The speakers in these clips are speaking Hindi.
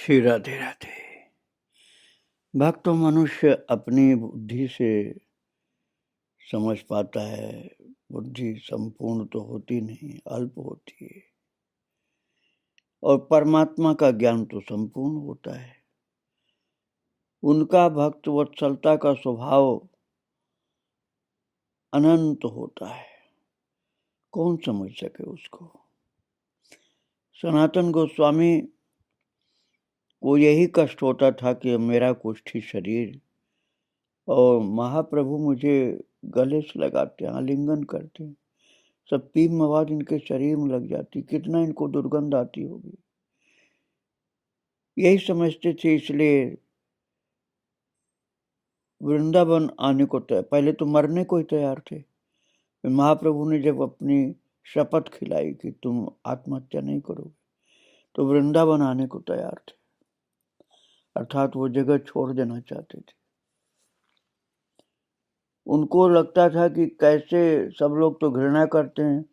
श्री राधे राधे। भक्त मनुष्य अपनी बुद्धि से समझ पाता है। बुद्धि संपूर्ण तो होती नहीं, अल्प होती है। और परमात्मा का ज्ञान तो संपूर्ण होता है। उनका भक्त वत्सलता का स्वभाव अनंत होता है। कौन समझ सके उसको। सनातन गोस्वामी को यही कष्ट होता था कि मेरा कुष्ठी शरीर और महाप्रभु मुझे गले से लगाते हैं, आलिंगन करते हैं, सब पीप मवाद इनके शरीर में लग जाती, कितना इनको दुर्गंध आती होगी। यही समझते थे, इसलिए वृंदावन आने को पहले तो मरने को ही तैयार थे। महाप्रभु ने जब अपनी शपथ खिलाई कि तुम आत्महत्या नहीं करोगे, तो वृंदावन आने को तैयार थे, अर्थात वो जगह छोड़ देना चाहते थे। उनको लगता था कि कैसे सब लोग तो घृणा करते हैं,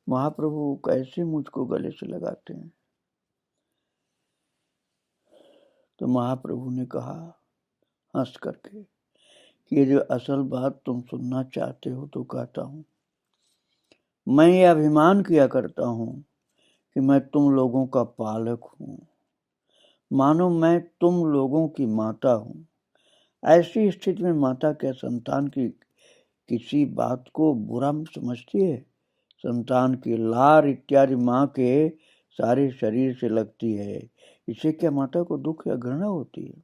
महाप्रभु कैसे मुझको गले से लगाते हैं। तो महाप्रभु ने कहा हंस करके कि ये जो असल बात तुम सुनना चाहते हो तो कहता हूं, मैं ये अभिमान किया करता हूं कि मैं तुम लोगों का पालक हूं, मानो मैं तुम लोगों की माता हूं। ऐसी स्थिति में माता क्या संतान की किसी बात को बुरा समझती है? संतान की लार इत्यादि माँ के सारे शरीर से लगती है, इससे क्या माता को दुख या घृणा होती है?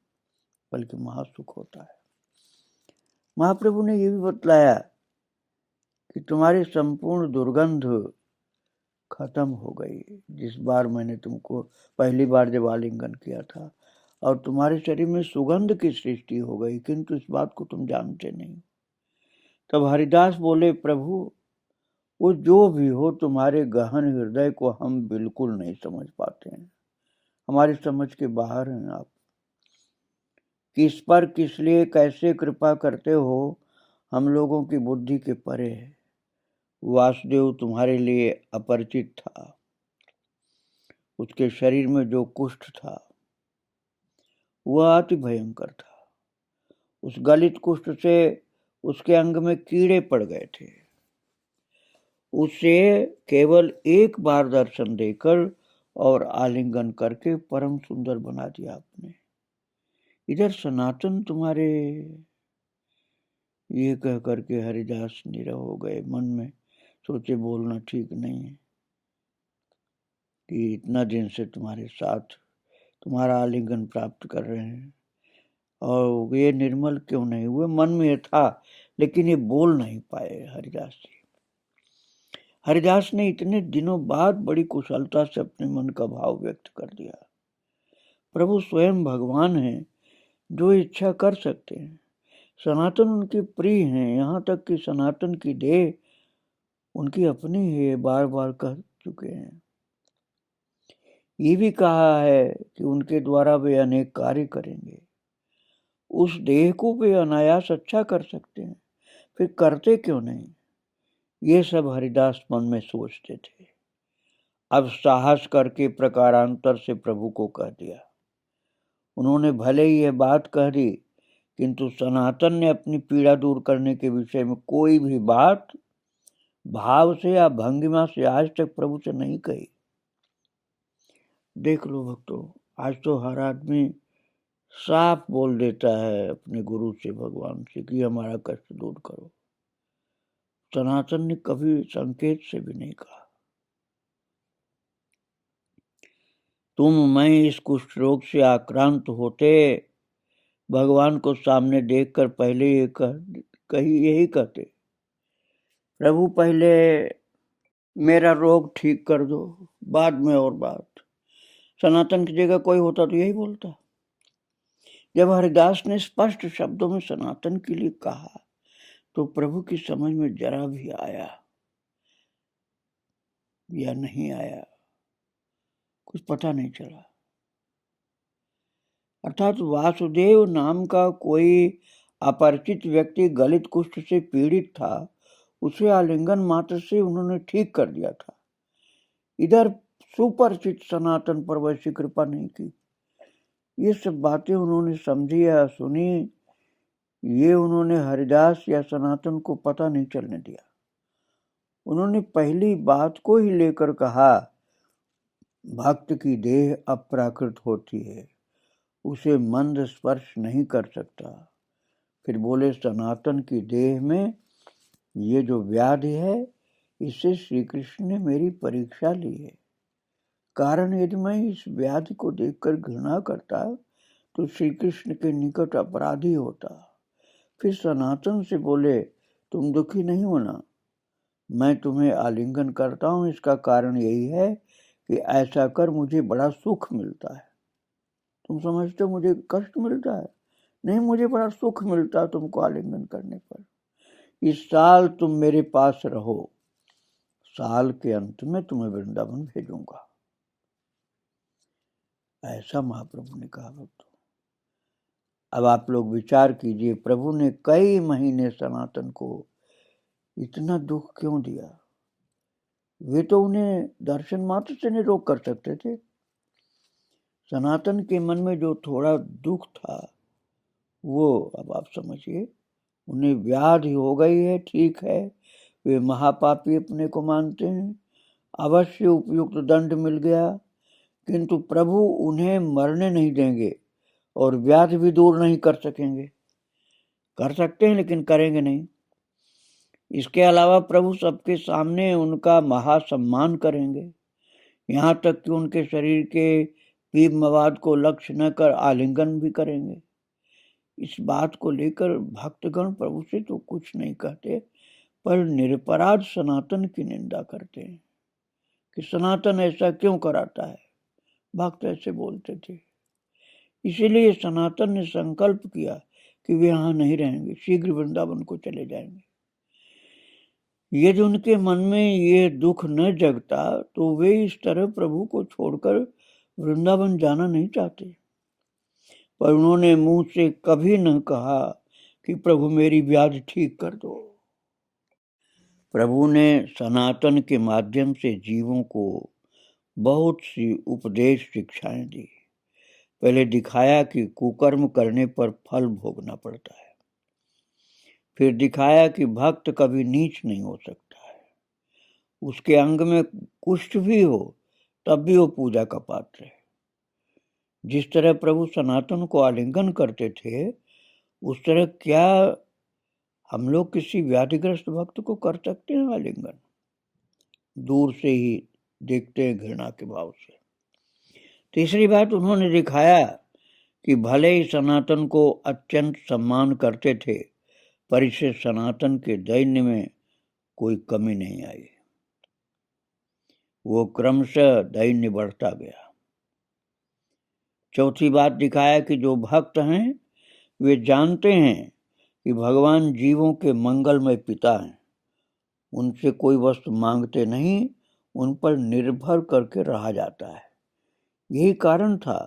बल्कि महासुख होता है। महाप्रभु ने यह भी बतलाया कि तुम्हारी संपूर्ण दुर्गंध खत्म हो गई जिस बार मैंने तुमको पहली बार जब आलिंगन किया था, और तुम्हारे शरीर में सुगंध की सृष्टि हो गई, किंतु इस बात को तुम जानते नहीं। तब हरिदास बोले, प्रभु वो जो भी हो, तुम्हारे गहन हृदय को हम बिल्कुल नहीं समझ पाते हैं, हमारी समझ के बाहर हैं आप। किस पर किस लिए कैसे कृपा करते हो, हम लोगों की बुद्धि के परे है। वासुदेव तुम्हारे लिए अपरिचित था, उसके शरीर में जो कुष्ठ था वह अति भयंकर था। उस गलित कुष्ठ से उसके अंग में कीड़े पड़ गए थे। उसे केवल एक बार दर्शन देकर और आलिंगन करके परम सुंदर बना दिया आपने। इधर सनातन तुम्हारे, ये कह करके हरिदास नीरव हो गए। मन में सोचे बोलना ठीक नहीं है कि इतना दिन से तुम्हारे साथ तुम्हारा आलिंगन प्राप्त कर रहे हैं और ये निर्मल क्यों नहीं हुए। मन में ये था, लेकिन ये बोल नहीं पाए हरिदास जी। हरिदास ने इतने दिनों बाद बड़ी कुशलता से अपने मन का भाव व्यक्त कर दिया। प्रभु स्वयं भगवान हैं, जो इच्छा कर सकते हैं। सनातन उनके प्रिय हैं, यहाँ तक कि सनातन की देह उनकी अपनी है, बार बार कह चुके हैं। ये भी कहा है कि उनके द्वारा वे अनेक कार्य करेंगे। उस देह को वे अनायास अच्छा कर सकते हैं, फिर करते क्यों नहीं? ये सब हरिदास मन में सोचते थे। अब साहस करके प्रकारांतर से प्रभु को कह दिया। उन्होंने भले ही यह बात कह दी, किंतु सनातन ने अपनी पीड़ा दूर करने के विषय में कोई भी बात भाव से या भंगिमा से आज तक प्रभु से नहीं कही। देख लो भक्तों, आज तो हर आदमी साफ बोल देता है अपने गुरु से, भगवान से, कि हमारा कष्ट दूर करो। सनातन ने कभी संकेत से भी नहीं कहा। तुम मैं इस कुष्ठ रोग से आक्रांत होते भगवान को सामने देखकर पहले यही कहते, प्रभु पहले मेरा रोग ठीक कर दो, बाद में और बात। सनातन की जगह कोई होता तो यही बोलता। जब हरिदास ने स्पष्ट शब्दों में सनातन के लिए कहा, तो प्रभु की समझ में जरा भी आया या नहीं आया, कुछ पता नहीं चला। अर्थात वासुदेव नाम का कोई अपरिचित व्यक्ति गलित कुष्ठ से पीड़ित था, उसे आलिंगन मात्र से उन्होंने ठीक कर दिया था। इधर सुपरिचित सनातन पर वैसी कृपा नहीं की। ये सब बातें उन्होंने समझी या सुनी, ये उन्होंने हरिदास या सनातन को पता नहीं चलने दिया। उन्होंने पहली बात को ही लेकर कहा, भक्त की देह अप्राकृत होती है, उसे मंद स्पर्श नहीं कर सकता। फिर बोले, सनातन की देह में ये जो व्याधि है, इससे श्री कृष्ण ने मेरी परीक्षा ली है। कारण यदि मैं इस व्याधि को देखकर घृणा करता तो श्री कृष्ण के निकट अपराधी होता। फिर सनातन से बोले, तुम दुखी नहीं होना, मैं तुम्हें आलिंगन करता हूँ, इसका कारण यही है कि ऐसा कर मुझे बड़ा सुख मिलता है। तुम समझते हो मुझे कष्ट मिलता है? नहीं, मुझे बड़ा सुख मिलता है तुमको आलिंगन करने पर। इस साल तुम मेरे पास रहो, साल के अंत में तुम्हें वृंदावन भेजूंगा। ऐसा महाप्रभु ने कहा। भक्तों, अब आप लोग विचार कीजिए, प्रभु ने कई महीने सनातन को इतना दुख क्यों दिया? वे तो उन्हें दर्शन मात्र से नहीं रोक कर सकते थे। सनातन के मन में जो थोड़ा दुख था, वो अब आप समझिए, उन्हें व्याधि हो गई है, ठीक है, वे महापापी अपने को मानते हैं, अवश्य उपयुक्त दंड मिल गया, किंतु प्रभु उन्हें मरने नहीं देंगे और व्याधि भी दूर नहीं कर सकेंगे। कर सकते हैं लेकिन करेंगे नहीं। इसके अलावा प्रभु सबके सामने उनका महासम्मान करेंगे, यहाँ तक कि उनके शरीर के पीप मवाद को लक्ष्य न कर आलिंगन भी करेंगे। इस बात को लेकर भक्तगण प्रभु से तो कुछ नहीं कहते, पर निरपराध सनातन की निंदा करते हैं कि सनातन ऐसा क्यों कराता है। भक्त ऐसे बोलते थे। इसीलिए सनातन ने संकल्प किया कि वे यहाँ नहीं रहेंगे, शीघ्र वृंदावन को चले जाएंगे। यदि उनके मन में ये दुख न जगता तो वे इस तरह प्रभु को छोड़कर वृंदावन जाना नहीं चाहते। पर उन्होंने मुंह से कभी न कहा कि प्रभु मेरी व्याधि ठीक कर दो। प्रभु ने सनातन के माध्यम से जीवों को बहुत सी उपदेश शिक्षाएं दी। पहले दिखाया कि कुकर्म करने पर फल भोगना पड़ता है, फिर दिखाया कि भक्त कभी नीच नहीं हो सकता है, उसके अंग में कुष्ठ भी हो तब भी वो पूजा का पात्र है। जिस तरह प्रभु सनातन को आलिंगन करते थे, उस तरह क्या हम लोग किसी व्याधिग्रस्त भक्त को कर सकते हैं आलिंगन? दूर से ही देखते हैं घृणा के भाव से। तीसरी बात, उन्होंने दिखाया कि भले ही सनातन को अत्यंत सम्मान करते थे, पर इससे सनातन के दैन्य में कोई कमी नहीं आई। वो क्रमशः दैन्य बढ़ता गया। चौथी बात दिखाया कि जो भक्त हैं वे जानते हैं कि भगवान जीवों के मंगलमय पिता हैं, उनसे कोई वस्तु मांगते नहीं, उन पर निर्भर करके रहा जाता है। यही कारण था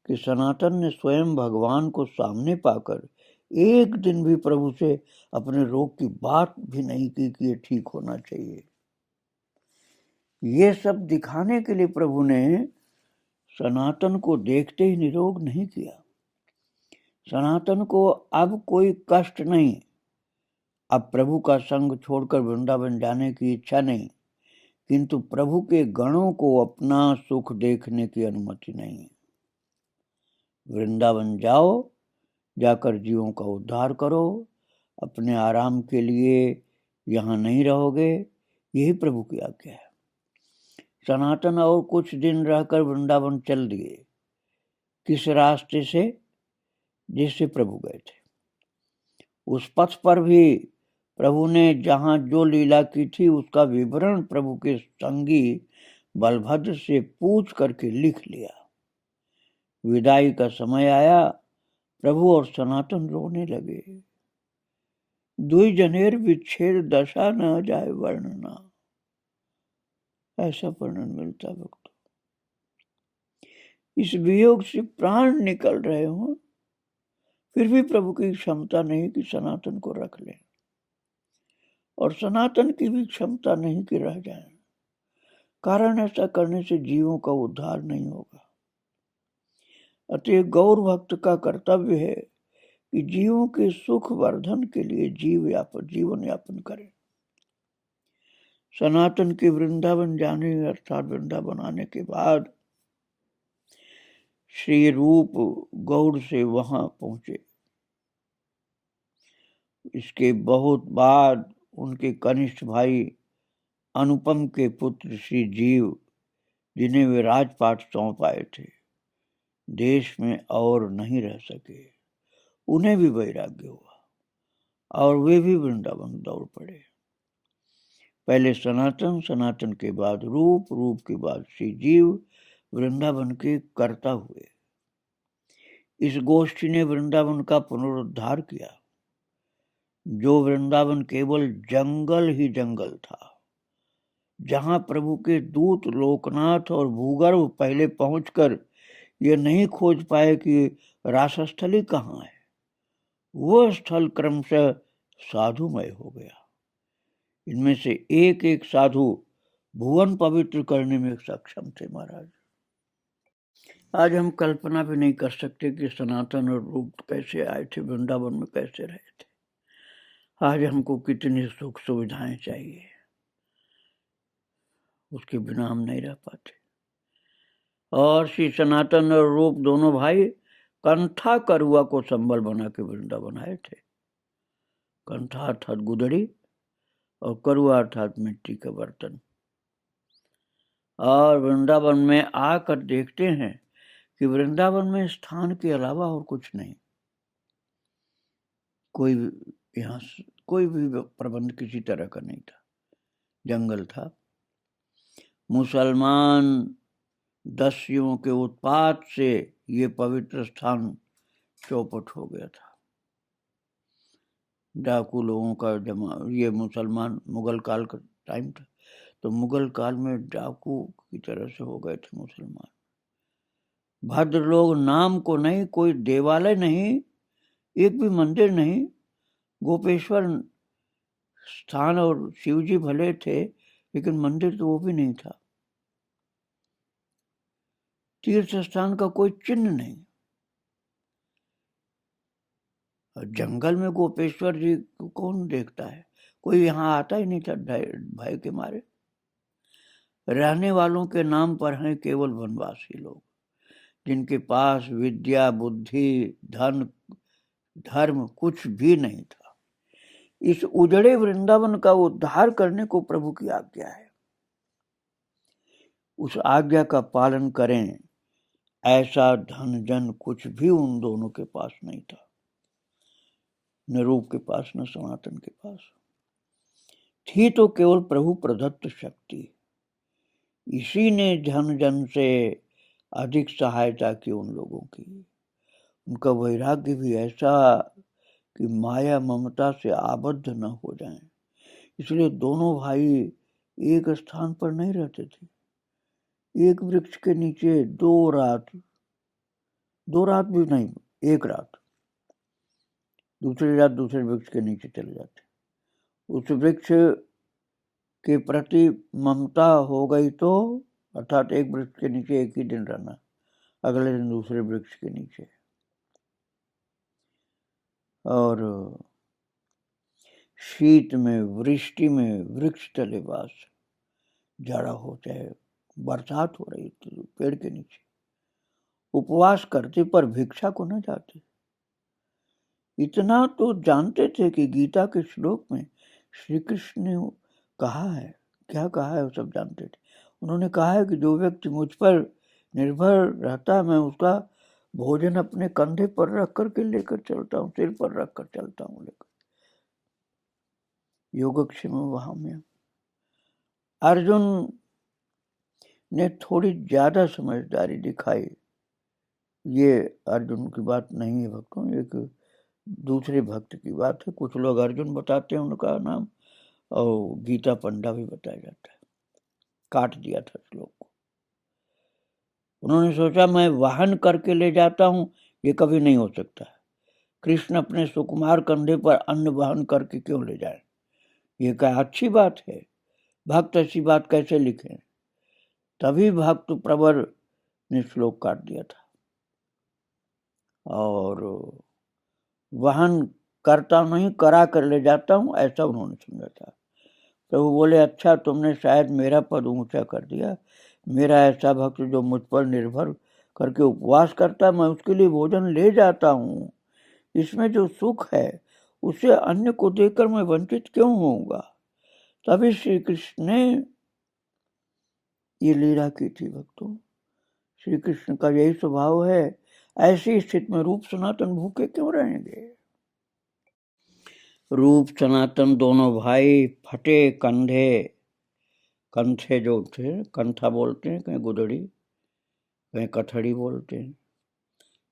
कि सनातन ने स्वयं भगवान को सामने पाकर एक दिन भी प्रभु से अपने रोग की बात भी नहीं की कि ये ठीक होना चाहिए। ये सब दिखाने के लिए प्रभु ने सनातन को देखते ही निरोग नहीं किया। सनातन को अब कोई कष्ट नहीं, अब प्रभु का संग छोड़कर वृंदावन जाने की इच्छा नहीं, किंतु प्रभु के गणों को अपना सुख देखने की अनुमति नहीं। वृंदावन जाओ, जाकर जीवों का उद्धार करो, अपने आराम के लिए यहाँ नहीं रहोगे, यही प्रभु की आज्ञा है। सनातन और कुछ दिन रहकर वृंदावन चल दिए। किस रास्ते से? जिससे प्रभु गए थे। उस पथ पर भी प्रभु ने जहाँ जो लीला की थी उसका विवरण प्रभु के संगी बलभद्र से पूछ करके लिख लिया। विदाई का समय आया, प्रभु और सनातन रोने लगे। दुई जनेर विच्छेद दशा न जाए वर्णना, ऐसा वर्णन मिलता भक्तों। इस वियोग से प्राण निकल रहे हों, फिर भी प्रभु की क्षमता नहीं कि सनातन को रख लें, और सनातन की भी क्षमता नहीं कि रह जाए। कारण ऐसा करने से जीवों का उद्धार नहीं होगा। अतः गौर भक्त का कर्तव्य है कि जीवों के सुख वर्धन के लिए जीवन यापन करें। सनातन के वृंदावन जाने अर्थात वृंदावन आने के बाद श्री रूप गौड़ से वहां पहुंचे। इसके बहुत बाद उनके कनिष्ठ भाई अनुपम के पुत्र श्री जीव, जिन्हें वे राजपाट सौंप आए थे, देश में और नहीं रह सके। उन्हें भी वैराग्य हुआ और वे भी वृंदावन दौड़ पड़े। पहले सनातन, सनातन के बाद रूप, रूप के बाद श्री जीव वृंदावन के कर्ता हुए। इस गोष्ठी ने वृंदावन का पुनरुद्धार किया। जो वृंदावन केवल जंगल ही जंगल था, जहां प्रभु के दूत लोकनाथ और भूगर्भ पहले पहुंचकर ये नहीं खोज पाए कि रासस्थली कहाँ है, वह स्थल क्रमशः साधुमय हो गया। इनमें से एक एक साधु भुवन पवित्र करने में सक्षम थे। महाराज, आज हम कल्पना भी नहीं कर सकते कि सनातन और रूप कैसे आए थे, वृंदावन में कैसे रहे थे। आज हमको कितनी सुख सुविधाएं चाहिए, उसके बिना हम नहीं रह पाते। और श्री सनातन और रूप दोनों भाई कंठा करुआ को संबल बना के वृंदावन आए थे। कंठा अर्थात गुदड़ी और करुआ अर्थात मिट्टी का बर्तन। और वृंदावन में आकर देखते हैं कि वृंदावन में स्थान के अलावा और कुछ नहीं। यहाँ कोई भी प्रबंध किसी तरह का नहीं था, जंगल था। मुसलमान दस्युओं के उत्पात से ये पवित्र स्थान चौपट हो गया था। डाकू लोगों का जमा, ये मुसलमान मुगल काल का टाइम था, तो मुगल काल में डाकू की तरह से हो गए थे मुसलमान। भद्र लोग नाम को नहीं, कोई देवालय नहीं, एक भी मंदिर नहीं। गोपेश्वर स्थान और शिवजी भले थे, लेकिन मंदिर तो वो भी नहीं था। तीर्थ स्थान का कोई चिन्ह नहीं। जंगल में गोपेश्वर जी को कौन देखता है, कोई यहाँ आता ही नहीं था भय के मारे। रहने वालों के नाम पर हैं केवल वनवासी लोग, जिनके पास विद्या, बुद्धि, धन, धर्म कुछ भी नहीं था। इस उजड़े वृंदावन का उद्धार करने को प्रभु की आज्ञा है। उस आज्ञा का पालन करें, ऐसा धन जन कुछ भी उन दोनों के पास नहीं था, न रूप के पास न सनातन के पास। थी तो केवल प्रभु प्रदत्त शक्ति। इसी ने धन जन से अधिक सहायता की उन लोगों की। उनका वैराग्य भी ऐसा कि माया ममता से आबद्ध न हो जाएं। इसलिए दोनों भाई एक स्थान पर नहीं रहते थे। एक वृक्ष के नीचे दो रात भी नहीं, एक रात, दूसरी रात दूसरे वृक्ष के नीचे चले जाते। उस वृक्ष के प्रति ममता हो गई तो, अर्थात एक वृक्ष के नीचे एक ही दिन रहना, अगले दिन दूसरे वृक्ष के नीचे। और शीत में, वृष्टि में वृक्ष तले वास, जाड़ा हो चाहे बरसात हो रही तो पेड़ के नीचे उपवास करते, पर भिक्षा को न जाते। इतना तो जानते थे कि गीता के श्लोक में श्री कृष्ण ने कहा है, क्या कहा है वो सब जानते थे। उन्होंने कहा है कि जो व्यक्ति मुझ पर निर्भर रहता है, मैं उसका भोजन अपने कंधे पर रख करके लेकर चलता हूँ, सिर पर रख कर चलता हूँ लेकर। योगक्षेम वहां में अर्जुन ने थोड़ी ज्यादा समझदारी दिखाई। ये अर्जुन की बात नहीं है भक्तों, एक दूसरे भक्त की बात है। कुछ लोग अर्जुन बताते हैं उनका नाम, और गीता पंडा भी बताया जाता है। काट दिया था श्लोक को। उन्होंने सोचा मैं वाहन करके ले जाता हूं, ये कभी नहीं हो सकता। कृष्ण अपने सुकुमार कंधे पर अन्न वहन करके क्यों ले जाए, ये क्या अच्छी बात है? भक्त ऐसी बात कैसे लिखे? तभी भक्त प्रवर ने श्लोक काट दिया था। और वहन करता नहीं, करा कर ले जाता हूँ, ऐसा उन्होंने समझा था। प्रभु बोले, अच्छा तुमने शायद मेरा पद ऊंचा कर दिया। मेरा ऐसा भक्त जो मुझ पर निर्भर करके उपवास करता, मैं उसके लिए भोजन ले जाता हूँ। इसमें जो सुख है उसे अन्य को देकर मैं वंचित क्यों होऊंगा। तभी श्री कृष्ण ने ये लीला की थी। भक्तों, श्री कृष्ण का यही स्वभाव है। ऐसी स्थिति में रूप सनातन भूखे क्यों रहेंगे। रूप सनातन दोनों भाई फटे कंधे, कंधे जो थे, कंथा बोलते हैं, कहीं गुदड़ी, कहीं कथड़ी बोलते हैं।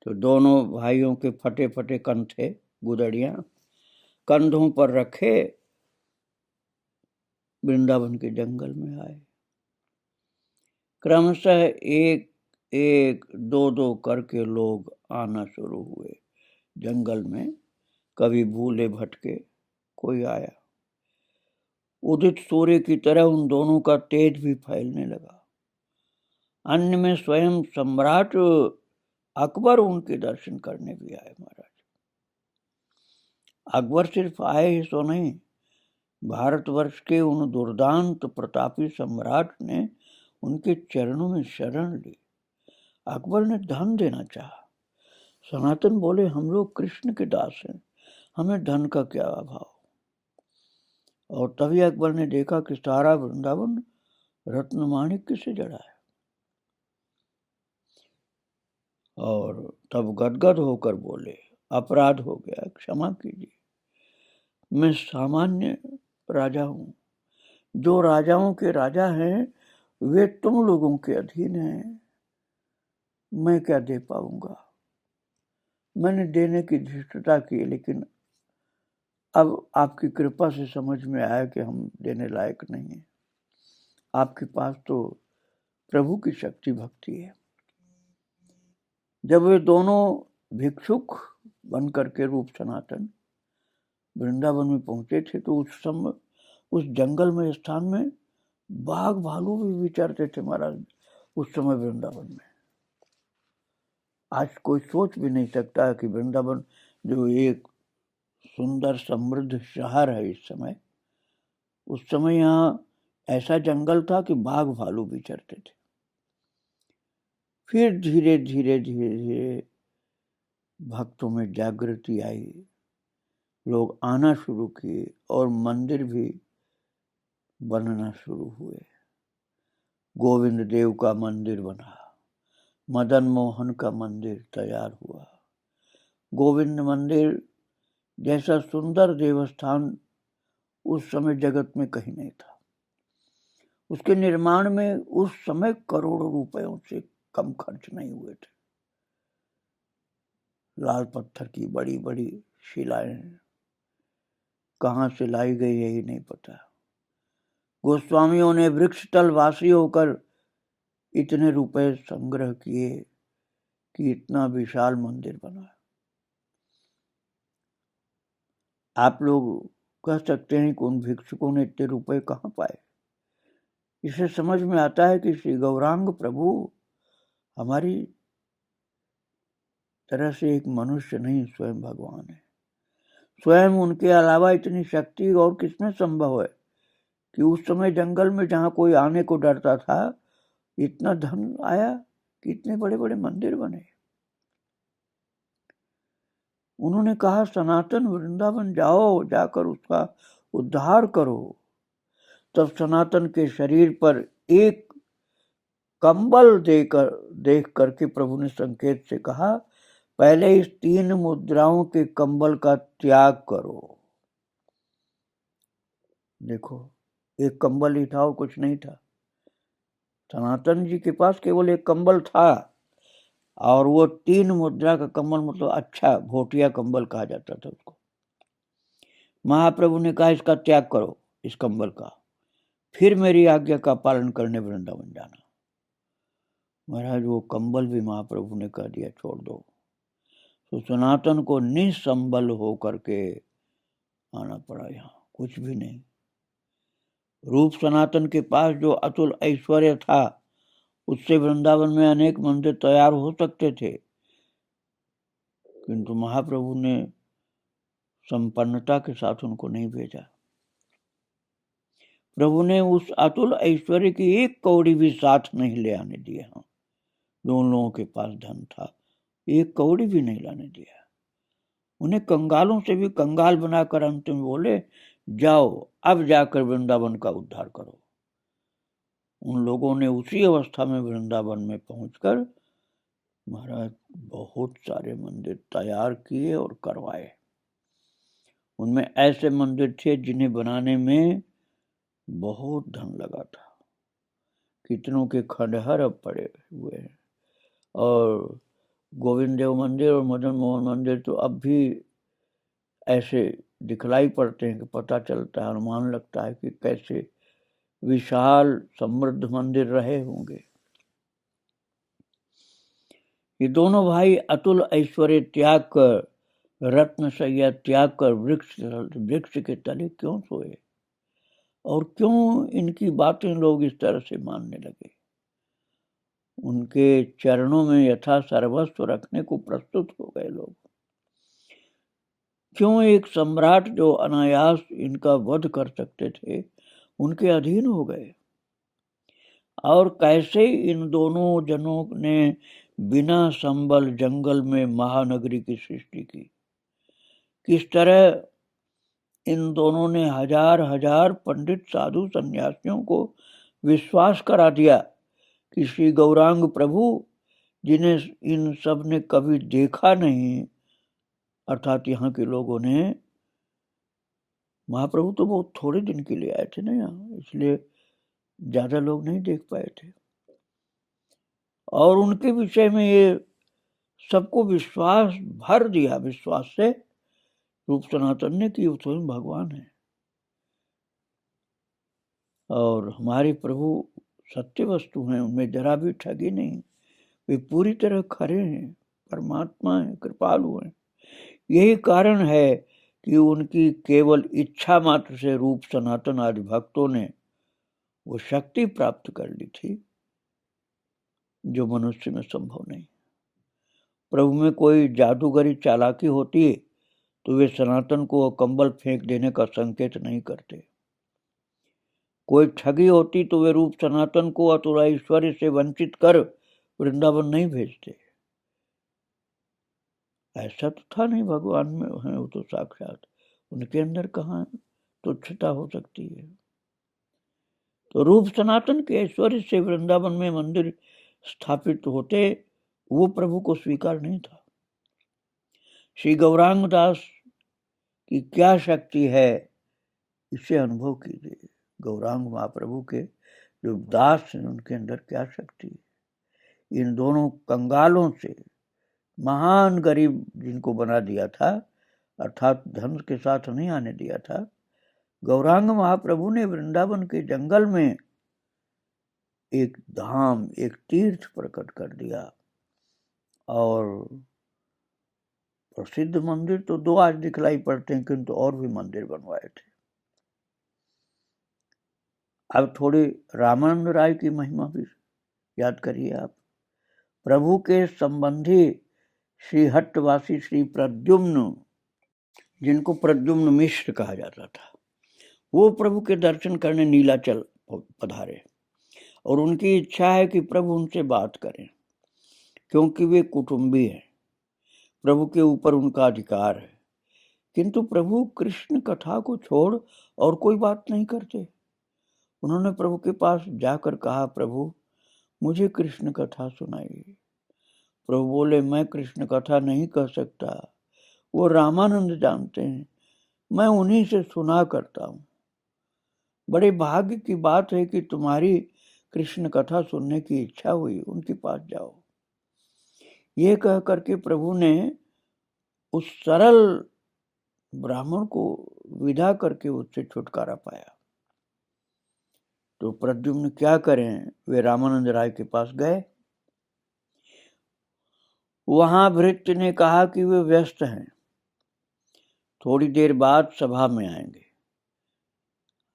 तो दोनों भाइयों के फटे फटे कंधे, गुदड़ियां कंधों पर रखे वृंदावन के जंगल में आए। क्रमशः एक एक दो दो करके लोग आना शुरू हुए जंगल में। कभी भूले भटके कोई आया। उदित सूर्य की तरह उन दोनों का तेज भी फैलने लगा। अन्य में स्वयं सम्राट अकबर उनके दर्शन करने भी आए। महाराज अकबर सिर्फ आए ही सो नहीं, भारतवर्ष के उन दुर्दांत प्रतापी सम्राट ने उनके चरणों में शरण ली। अकबर ने धन देना चाहा। सनातन बोले, हम लोग कृष्ण के दास हैं, हमें धन का क्या अभाव। और तभी अकबर ने देखा कि सारा वृंदावन रत्न माणिक्य से जड़ा है। और तब गदगद होकर बोले, अपराध हो गया, क्षमा कीजिए, मैं सामान्य राजा हूं। जो राजाओं के राजा हैं वे तुम लोगों के अधीन हैं, मैं क्या दे पाऊंगा। मैंने देने की धृष्टता की, लेकिन अब आपकी कृपा से समझ में आया कि हम देने लायक नहीं हैं। आपके पास तो प्रभु की शक्ति भक्ति है। जब वे दोनों भिक्षुक बन करके रूप सनातन वृंदावन में पहुंचे थे, तो उस समय उस जंगल में स्थान में बाघ भालू भी विचरते थे महाराज उस समय वृंदावन में। आज कोई सोच भी नहीं सकता कि वृंदावन जो एक सुंदर समृद्ध शहर है इस समय, उस समय यहाँ ऐसा जंगल था कि बाघ भालू विचरते थे। फिर धीरे धीरे धीरे धीरे भक्तों में जागृति आई, लोग आना शुरू किए और मंदिर भी बनना शुरू हुए। गोविंद देव का मंदिर बना, मदन मोहन का मंदिर तैयार हुआ। गोविंद मंदिर जैसा सुंदर देवस्थान उस समय जगत में कहीं नहीं था। उसके निर्माण में उस समय करोड़ों रुपयों से कम खर्च नहीं हुए थे। लाल पत्थर की बड़ी बड़ी शिलाएं कहां से लाई गई यही नहीं पता। गोस्वामियों ने वृक्ष तल वासी होकर इतने रुपए संग्रह किए कि इतना विशाल मंदिर बना। आप लोग कह सकते हैं कि उन भिक्षुकों ने इतने रुपए कहां पाए। इसे समझ में आता है कि श्री गौरांग प्रभु हमारी तरह से एक मनुष्य नहीं, स्वयं भगवान है। स्वयं उनके अलावा इतनी शक्ति और किसमें संभव है कि उस समय जंगल में जहां कोई आने को डरता था, इतना धन आया कि इतने बड़े बड़े मंदिर बने। उन्होंने कहा, सनातन वृंदावन जाओ, जाकर उसका उद्धार करो। तब सनातन के शरीर पर एक कंबल देख करके प्रभु ने संकेत से कहा, पहले इस 3 मुद्राओं के कंबल का त्याग करो। देखो, एक कंबल ही था और कुछ नहीं था। सनातन जी के पास केवल एक कंबल था, और वो 3 मुद्रा का कंबल, मतलब अच्छा भोटिया कंबल कहा जाता था उसको। महाप्रभु ने कहा, इसका त्याग करो, इस कंबल का, फिर मेरी आज्ञा का पालन करने वृंदावन जाना। महाराज वो कंबल भी महाप्रभु ने कह दिया छोड़ दो। तो सनातन को निसंबल हो करके आना पड़ा, यहाँ कुछ भी नहीं। रूप सनातन के पास जो अतुल ऐश्वर्य था, उससे वृंदावन में अनेक मंदिर तैयार हो सकते थे, किंतु महाप्रभु ने संपन्नता के साथ उनको नहीं भेजा। प्रभु ने उस अतुल ऐश्वर्य की एक कौड़ी भी साथ नहीं ले आने दिया। हाँ, दोनों लोगों के पास धन था, एक कौड़ी भी नहीं लाने दिया। उन्हें कंगालों से भी कंगाल बनाकर अंत में बोले, जाओ अब जाकर वृंदावन का उद्धार करो। उन लोगों ने उसी अवस्था में वृंदावन में पहुंचकर महाराज बहुत सारे मंदिर तैयार किए और करवाए। उनमें ऐसे मंदिर थे जिन्हें बनाने में बहुत धन लगा था। कितनों के खंडहर अब पड़े हुए हैं। और गोविंद देव मंदिर और मदन मोहन मंदिर तो अब भी ऐसे दिखलाई पड़ते हैं कि पता चलता है, अनुमान लगता है कि कैसे विशाल समृद्ध मंदिर रहे होंगे। ये दोनों भाई अतुल ऐश्वर्य त्याग कर, रत्न शैया त्याग कर वृक्ष के तले क्यों सोए, और क्यों इनकी बातें लोग इस तरह से मानने लगे। उनके चरणों में यथा सर्वस्व रखने को प्रस्तुत हो गए लोग। क्यों एक सम्राट जो अनायास इनका वध कर सकते थे उनके अधीन हो गए। और कैसे इन दोनों जनों ने बिना संबल जंगल में महानगरी की सृष्टि की। किस तरह इन दोनों ने हजार हजार पंडित साधु सन्यासियों को विश्वास करा दिया कि श्री गौरांग प्रभु, जिन्हें इन सब ने कभी देखा नहीं, अर्थात यहाँ के लोगों ने, महाप्रभु तो बहुत थोड़े दिन के लिए आए थे ना यहाँ, इसलिए ज्यादा लोग नहीं देख पाए थे। और उनके विषय में ये सबको विश्वास भर दिया। विश्वास से रूप सनातन ने कि वो स्वयं भगवान है। और हमारे प्रभु सत्य वस्तु हैं, उनमें जरा भी ठगी नहीं। वे पूरी तरह खरे हैं, परमात्मा है, कृपालु हैं। यही कारण है कि उनकी केवल इच्छा मात्र से रूप सनातन आदि भक्तों ने वो शक्ति प्राप्त कर ली थी जो मनुष्य में संभव नहीं। प्रभु में कोई जादूगरी चालाकी होती तो वे सनातन को कंबल फेंक देने का संकेत नहीं करते। कोई ठगी होती तो वे रूप सनातन को अतुल ऐश्वर्य से वंचित कर वृंदावन नहीं भेजते। ऐसा तो था नहीं, भगवान में है वो तो साक्षात, उनके अंदर कहाँ तुच्छता हो सकती है। तो रूप सनातन के ऐश्वर्य से वृंदावन में मंदिर स्थापित होते वो प्रभु को स्वीकार नहीं था। श्री गौरांग दास की क्या शक्ति है इसे अनुभव कीजिए। गौरांग महाप्रभु के जो दास हैं उनके अंदर क्या शक्ति है। इन दोनों कंगालों से महान गरीब जिनको बना दिया था, अर्थात धन के साथ नहीं आने दिया था, गौरांग महाप्रभु ने वृंदावन के जंगल में एक धाम, एक तीर्थ प्रकट कर दिया। और प्रसिद्ध मंदिर तो दो आज दिखलाई पड़ते हैं, किंतु और भी मंदिर बनवाए थे। अब थोड़ी रामानंद राय की महिमा भी याद करिए आप। प्रभु के संबंधी श्रीहट्टवासी श्री प्रद्युम्न, जिनको प्रद्युम्न मिश्र कहा जाता था, वो प्रभु के दर्शन करने नीलाचल पधारे और उनकी इच्छा है कि प्रभु उनसे बात करें, क्योंकि वे कुटुंबी हैं, प्रभु के ऊपर उनका अधिकार है। किंतु प्रभु कृष्ण कथा को छोड़ और कोई बात नहीं करते। उन्होंने प्रभु के पास जाकर कहा, प्रभु मुझे कृष्ण कथा सुनाइए। प्रभु बोले, मैं कृष्ण कथा नहीं कह सकता, वो रामानंद जानते हैं, मैं उन्हीं से सुना करता हूँ। बड़े भाग्य की बात है कि तुम्हारी कृष्ण कथा सुनने की इच्छा हुई, उनके पास जाओ। ये कह करके प्रभु ने उस सरल ब्राह्मण को विदा करके उससे छुटकारा पाया। तो प्रद्युम्न क्या करें, वे रामानंद राय के पास गए। वहां भृत्य ने कहा कि वे व्यस्त हैं, थोड़ी देर बाद सभा में आएंगे।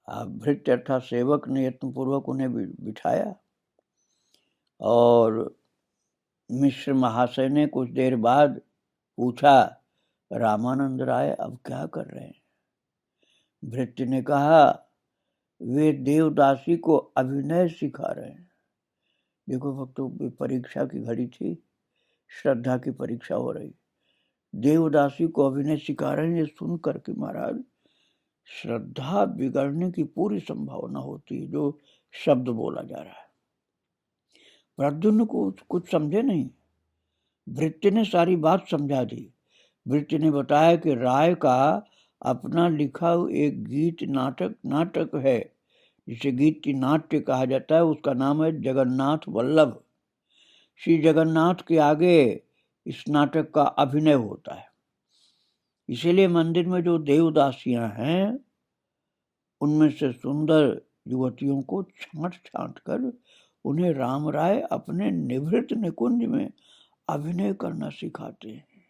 भृत्य अर्थात सेवक ने यत्नपूर्वक उन्हें बिठाया और मिश्र महाशय ने कुछ देर बाद पूछा, रामानंद राय अब क्या कर रहे हैं? भृत्य ने कहा, वे देवदासी को अभिनय सिखा रहे हैं। देखो भक्तों, परीक्षा की घड़ी थी, श्रद्धा की परीक्षा हो रही, देवदासी को अभिनय सिखा रहे हैं। ये सुन करके महाराज श्रद्धा बिगड़ने की पूरी संभावना होती है। जो शब्द बोला जा रहा है, प्रद्युम्न को कुछ समझे नहीं, भृत्य ने सारी बात समझा दी। भृत्य ने बताया कि राय का अपना लिखा एक गीत नाटक है, जिसे गीत की नाट्य कहा जाता है। उसका नाम है जगन्नाथ वल्लभ। श्री जगन्नाथ के आगे इस नाटक का अभिनय होता है। इसीलिए मंदिर में जो देवदासियां हैं, उनमें से सुंदर युवतियों को छांट कर उन्हें राम राय अपने निभृत निकुंज में अभिनय करना सिखाते हैं।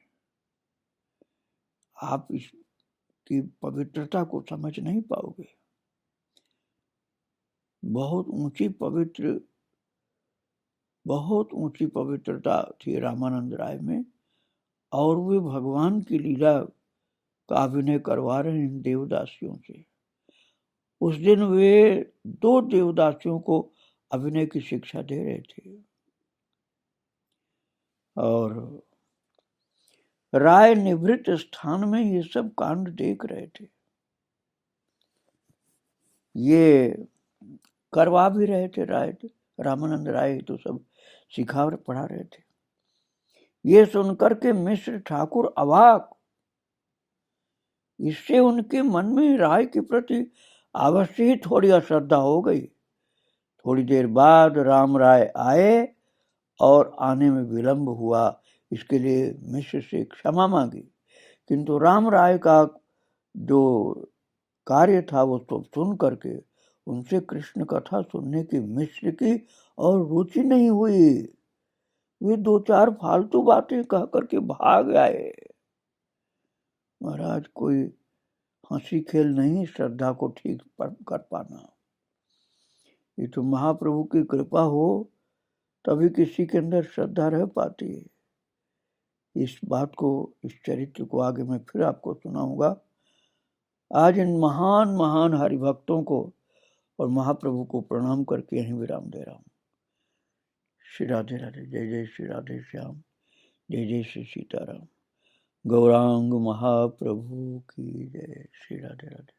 आप इसकी पवित्रता को समझ नहीं पाओगे। बहुत ऊंची पवित्रता थी रामानंद राय में, और वे भगवान की लीला का अभिनय करवा रहे हैं देवदासियों से। उस दिन वे 2 देवदासियों को अभिनय की शिक्षा दे रहे थे, और राय निवृत्त स्थान में ये सब कांड देख रहे थे। ये करवा भी रहे थे रामानंद राय, तो सब सिखा और पढ़ा रहे थे। ये सुनकर के मिश्र ठाकुर अवाक। इससे उनके मन में राय के प्रति अवश्य ही थोड़ी अश्रद्धा हो गई। थोड़ी देर बाद राम राय आए और आने में विलंब हुआ, इसके लिए मिश्र से क्षमा मांगी। किंतु राम राय का जो कार्य था वो तो सुन करके उनसे कृष्ण कथा सुनने की मिश्र की और रुचि नहीं हुई। वे 2-4 फालतू बातें कह करके भाग आए। महाराज, कोई हंसी खेल नहीं श्रद्धा को ठीक कर पाना। ये तो महाप्रभु की कृपा हो तभी किसी के अंदर श्रद्धा रह पाती है। इस बात को, इस चरित्र को आगे मैं फिर आपको सुनाऊंगा। आज इन महान महान हरिभक्तों को और महाप्रभु को प्रणाम करके यहीं विराम दे रहा हूँ। श्री राधे राधे। जय जय श्री राधे श्याम। जय जय श्री सीताराम। गौरांग महाप्रभु की जय। श्री राधे राधे।